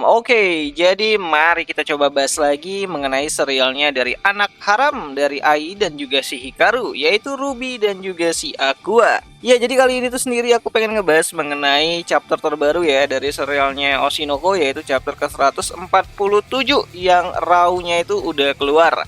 Oke, jadi mari kita coba bahas lagi mengenai serialnya dari anak haram dari Ai dan juga si Hikaru, yaitu Ruby dan juga si Aqua. Ya, jadi kali ini tuh sendiri aku pengen ngebahas mengenai chapter terbaru ya dari serialnya Oshinoko, yaitu chapter ke-147 yang raw-nya itu udah keluar.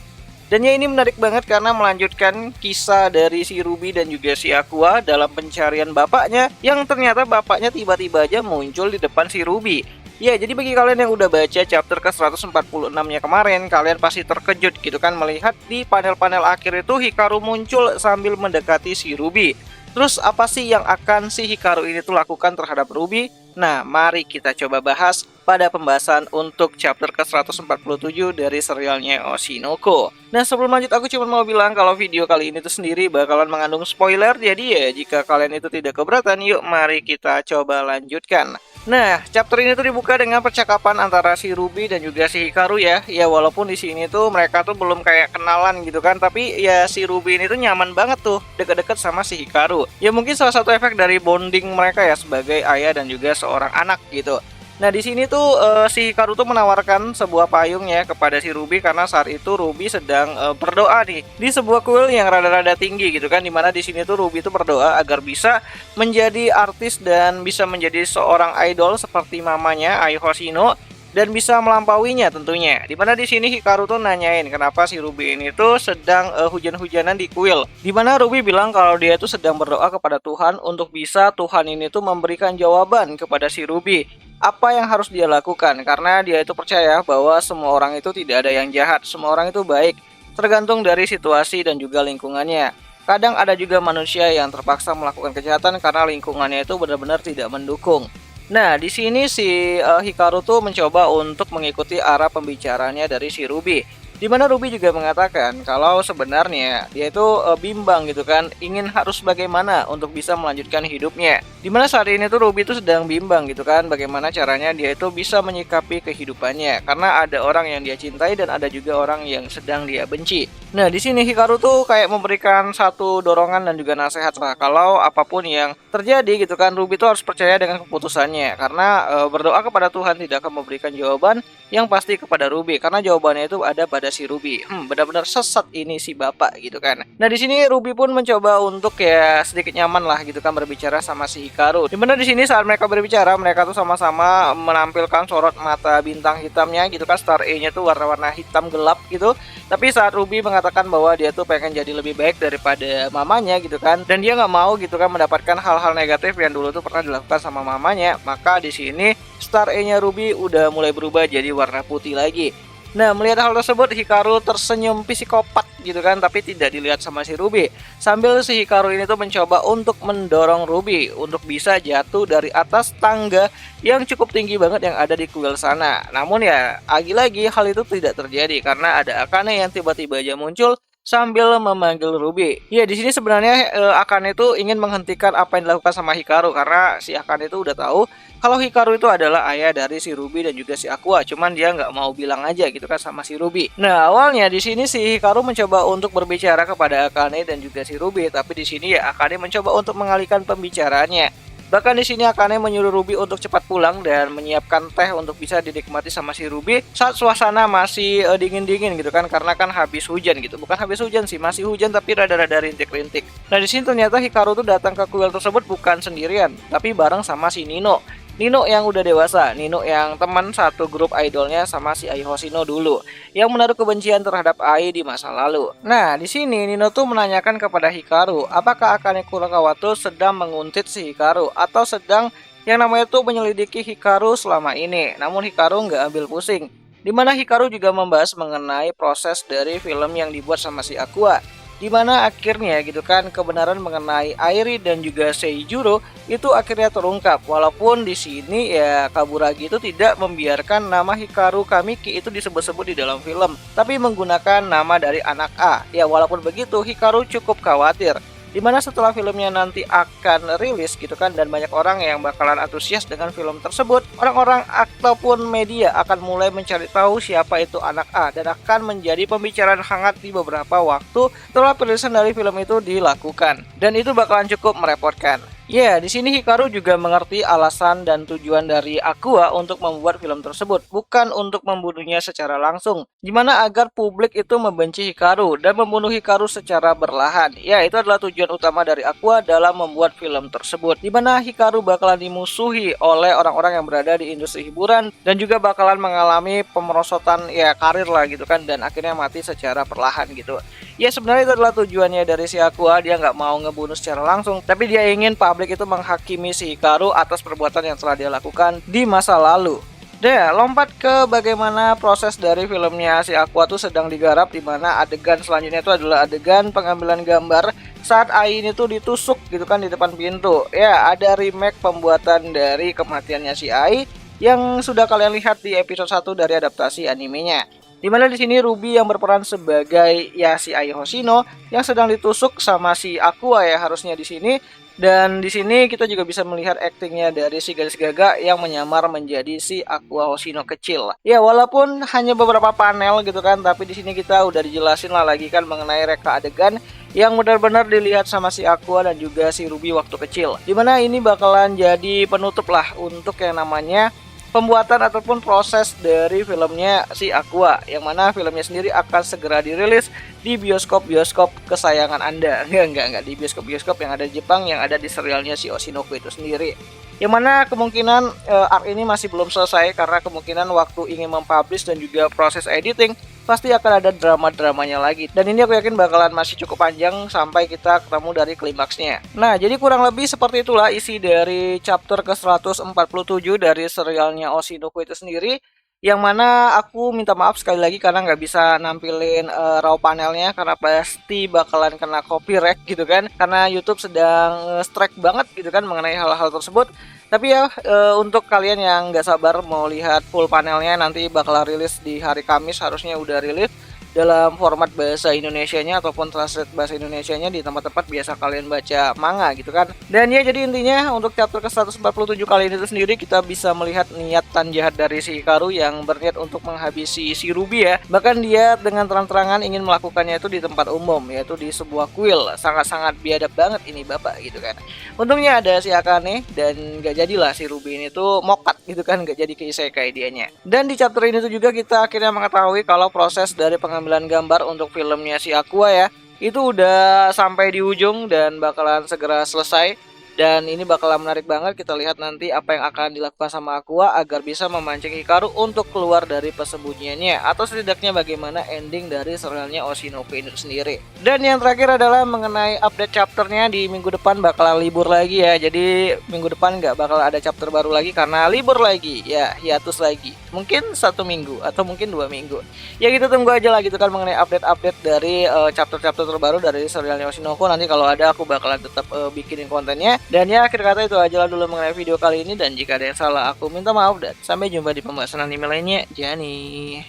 Dan ya ini menarik banget karena melanjutkan kisah dari si Ruby dan juga si Aqua dalam pencarian bapaknya, yang ternyata bapaknya tiba-tiba aja muncul di depan si Ruby. Ya, jadi bagi kalian yang udah baca chapter ke-146-nya kemarin, kalian pasti terkejut gitu kan melihat di panel-panel akhir itu Hikaru muncul sambil mendekati si Ruby. Terus apa sih yang akan si Hikaru ini tuh lakukan terhadap Ruby? Nah, mari kita coba bahas pada pembahasan untuk chapter ke-147 dari serialnya Oshinoko. Nah, sebelum lanjut aku cuma mau bilang kalau video kali ini tuh sendiri bakalan mengandung spoiler. Jadi ya, jika kalian itu tidak keberatan, yuk mari kita coba lanjutkan. Nah, chapter ini tuh dibuka dengan percakapan antara si Ruby dan juga si Hikaru ya. Ya, walaupun di sini tuh mereka tuh belum kayak kenalan gitu kan, tapi ya si Ruby ini tuh nyaman banget tuh deket-deket sama si Hikaru. Ya mungkin salah satu efek dari bonding mereka ya sebagai ayah dan juga seorang anak gitu. Nah, di sini tuh si Hikaru tuh menawarkan sebuah payung ya kepada si Ruby karena saat itu Ruby sedang berdoa nih di sebuah kuil yang rada-rada tinggi gitu kan, dimana di sini tuh Ruby tuh berdoa agar bisa menjadi artis dan bisa menjadi seorang idol seperti mamanya Ai Hoshino dan bisa melampauinya tentunya. Dimana di sini Hikaru tuh nanyain kenapa si Ruby ini tuh sedang hujan-hujanan di kuil. Dimana Ruby bilang kalau dia tuh sedang berdoa kepada Tuhan untuk bisa Tuhan ini tuh memberikan jawaban kepada si Ruby. Apa yang harus dia lakukan? Karena dia itu percaya bahwa semua orang itu tidak ada yang jahat, semua orang itu baik, tergantung dari situasi dan juga lingkungannya. Kadang ada juga manusia yang terpaksa melakukan kejahatan karena lingkungannya itu benar-benar tidak mendukung. Nah, di sini si Hikaru tuh mencoba untuk mengikuti arah pembicaranya dari si Ruby. Di mana Ruby juga mengatakan kalau sebenarnya dia itu bimbang gitu kan, ingin harus bagaimana untuk bisa melanjutkan hidupnya. Di mana saat ini tuh Ruby itu sedang bimbang gitu kan, bagaimana caranya dia itu bisa menyikapi kehidupannya karena ada orang yang dia cintai dan ada juga orang yang sedang dia benci. Nah, di sini Hikaru tuh kayak memberikan satu dorongan dan juga nasihat lah kalau apapun yang terjadi gitu kan, Ruby tuh harus percaya dengan keputusannya karena berdoa kepada Tuhan tidak akan memberikan jawaban yang pasti kepada Ruby karena jawabannya itu ada pada si Ruby. Benar-benar sesat ini si bapak gitu kan. Nah, di sini Ruby pun mencoba untuk ya sedikit nyaman lah gitu kan berbicara sama si Hikaru. Dimana di sini saat mereka berbicara, mereka tuh sama-sama menampilkan sorot mata bintang hitamnya gitu kan, star E-nya tuh warna-warna hitam gelap gitu. Tapi saat Ruby mengatakan bahwa dia tuh pengen jadi lebih baik daripada mamanya gitu kan, dan dia nggak mau gitu kan mendapatkan hal-hal negatif yang dulu tuh pernah dilakukan sama mamanya, maka di sini star E-nya Ruby udah mulai berubah jadi warna putih lagi. Nah, melihat hal tersebut Hikaru tersenyum psikopat gitu kan, tapi tidak dilihat sama si Ruby. Sambil si Hikaru ini tuh mencoba untuk mendorong Ruby untuk bisa jatuh dari atas tangga yang cukup tinggi banget yang ada di kuil sana. Namun ya, lagi-lagi hal itu tidak terjadi karena ada Akane yang tiba-tiba aja muncul sambil memanggil Ruby. Ya, di sini sebenarnya Akane itu ingin menghentikan apa yang dilakukan sama Hikaru karena si Akane itu udah tahu kalau Hikaru itu adalah ayah dari si Ruby dan juga si Aqua, cuman dia nggak mau bilang aja gitu kan sama si Ruby. Nah, awalnya di sini si Hikaru mencoba untuk berbicara kepada Akane dan juga si Ruby, tapi di sini ya Akane mencoba untuk mengalihkan pembicaraannya. Bahkan di sini Akane menyuruh Ruby untuk cepat pulang dan menyiapkan teh untuk bisa dinikmati sama si Ruby saat suasana masih dingin-dingin gitu kan, karena kan habis hujan gitu. Bukan habis hujan sih, masih hujan tapi rada-rada rintik-rintik. Nah, di sini ternyata Hikaru tuh datang ke kuil tersebut bukan sendirian, tapi bareng sama si Nino. Nino yang udah dewasa, Nino yang teman satu grup idolnya sama si Ai Hoshino dulu, yang menaruh kebencian terhadap Ai di masa lalu. Nah, di sini Nino tuh menanyakan kepada Hikaru, apakah Akane Kurakawa tuh sedang menguntit si Hikaru atau sedang yang namanya tuh menyelidiki Hikaru selama ini. Namun Hikaru nggak ambil pusing. Dimana Hikaru juga membahas mengenai proses dari film yang dibuat sama si Aqua. Dimana akhirnya gitu kan kebenaran mengenai Airi dan juga Seijuro itu akhirnya terungkap, walaupun di sini ya Kaburagi itu tidak membiarkan nama Hikaru Kamiki itu disebut-sebut di dalam film, tapi menggunakan nama dari anak A. Ya, walaupun begitu Hikaru cukup khawatir. Dimana setelah filmnya nanti akan rilis gitu kan, dan banyak orang yang bakalan antusias dengan film tersebut, orang-orang ataupun media akan mulai mencari tahu siapa itu anak A dan akan menjadi pembicaraan hangat di beberapa waktu setelah perilisan dari film itu dilakukan, dan itu bakalan cukup merepotkan. Ya, di sini Hikaru juga mengerti alasan dan tujuan dari Aqua untuk membuat film tersebut, bukan untuk membunuhnya secara langsung. Gimana agar publik itu membenci Hikaru dan membunuh Hikaru secara berlahan. Ya, itu adalah tujuan utama dari Aqua dalam membuat film tersebut. Dimana Hikaru bakalan dimusuhi oleh orang-orang yang berada di industri hiburan dan juga bakalan mengalami pemerosotan ya karir lah gitu kan, dan akhirnya mati secara perlahan gitu. Ya, sebenarnya itu adalah tujuannya dari si Aqua. Dia nggak mau ngebunuh secara langsung, tapi dia ingin publik itu menghakimi si Hikaru atas perbuatan yang telah dia lakukan di masa lalu. Deh, lompat ke bagaimana proses dari filmnya si Aqua tuh sedang digarap, di mana adegan selanjutnya itu adalah adegan pengambilan gambar saat Ai ini tuh ditusuk gitu kan di depan pintu. Ya, ada remake pembuatan dari kematiannya si Ai yang sudah kalian lihat di episode 1 dari adaptasi animenya. Dimana di sini Ruby yang berperan sebagai ya si Ai Hoshino yang sedang ditusuk sama si Aqua ya harusnya di sini. Dan di sini kita juga bisa melihat aktingnya dari si gadis Gaga yang menyamar menjadi si Aqua Hoshino kecil. Ya, walaupun hanya beberapa panel gitu kan, tapi di sini kita udah dijelasin lah lagi kan mengenai reka adegan yang benar-benar dilihat sama si Aqua dan juga si Ruby waktu kecil. Dimana ini bakalan jadi penutup lah untuk yang namanya pembuatan ataupun proses dari filmnya si Aqua, yang mana filmnya sendiri akan segera dirilis di bioskop-bioskop kesayangan Anda. Enggak di bioskop-bioskop yang ada di Jepang, yang ada di serialnya si Oshinoko itu sendiri. Yang mana kemungkinan arc ini masih belum selesai karena kemungkinan waktu ingin mempublish dan juga proses editing pasti akan ada drama-dramanya lagi. Dan ini aku yakin bakalan masih cukup panjang sampai kita ketemu dari klimaksnya. Nah, jadi kurang lebih seperti itulah isi dari chapter ke-147 dari serialnya Oshinoko itu sendiri. Yang mana aku minta maaf sekali lagi karena nggak bisa nampilin raw panelnya karena pasti bakalan kena copyright gitu kan. Karena YouTube sedang strike banget gitu kan mengenai hal-hal tersebut. Tapi ya untuk kalian yang nggak sabar mau lihat full panelnya, nanti bakal rilis di hari Kamis, harusnya udah rilis dalam format bahasa Indonesianya ataupun translate bahasa Indonesianya di tempat-tempat biasa kalian baca manga gitu kan. Dan ya jadi intinya untuk chapter ke-147 kali ini itu sendiri kita bisa melihat niatan jahat dari si Hikaru yang berniat untuk menghabisi si Ruby ya. Bahkan dia dengan terang-terangan ingin melakukannya itu di tempat umum, yaitu di sebuah kuil. Sangat-sangat biadab banget ini bapak gitu kan. Untungnya ada si Akane dan gak jadilah si Ruby ini tuh mokat gitu kan, gak jadi ke isekai dianya. Dan di chapter ini tuh juga kita akhirnya mengetahui kalau proses dari pengambilan gambar untuk filmnya si Aqua ya itu udah sampai di ujung dan bakalan segera selesai. Dan ini bakalan menarik banget, kita lihat nanti apa yang akan dilakukan sama Aqua agar bisa memancing Hikaru untuk keluar dari persembunyiannya, atau setidaknya bagaimana ending dari serialnya Oshinoko ini sendiri. Dan yang terakhir adalah mengenai update chapternya, di minggu depan bakalan libur lagi ya. Jadi minggu depan nggak bakal ada chapter baru lagi karena libur lagi ya, hiatus lagi. Mungkin 1 minggu atau mungkin 2 minggu. Ya gitu, tunggu aja lah gitu kan mengenai update-update dari chapter-chapter terbaru dari serialnya Oshinoko. Nanti kalau ada aku bakalan tetap bikinin kontennya. Dan ya akhir kata itu aja lah dulu mengenai video kali ini, dan jika ada yang salah aku minta maaf dan sampai jumpa di pembahasan anime lainnya. Jani.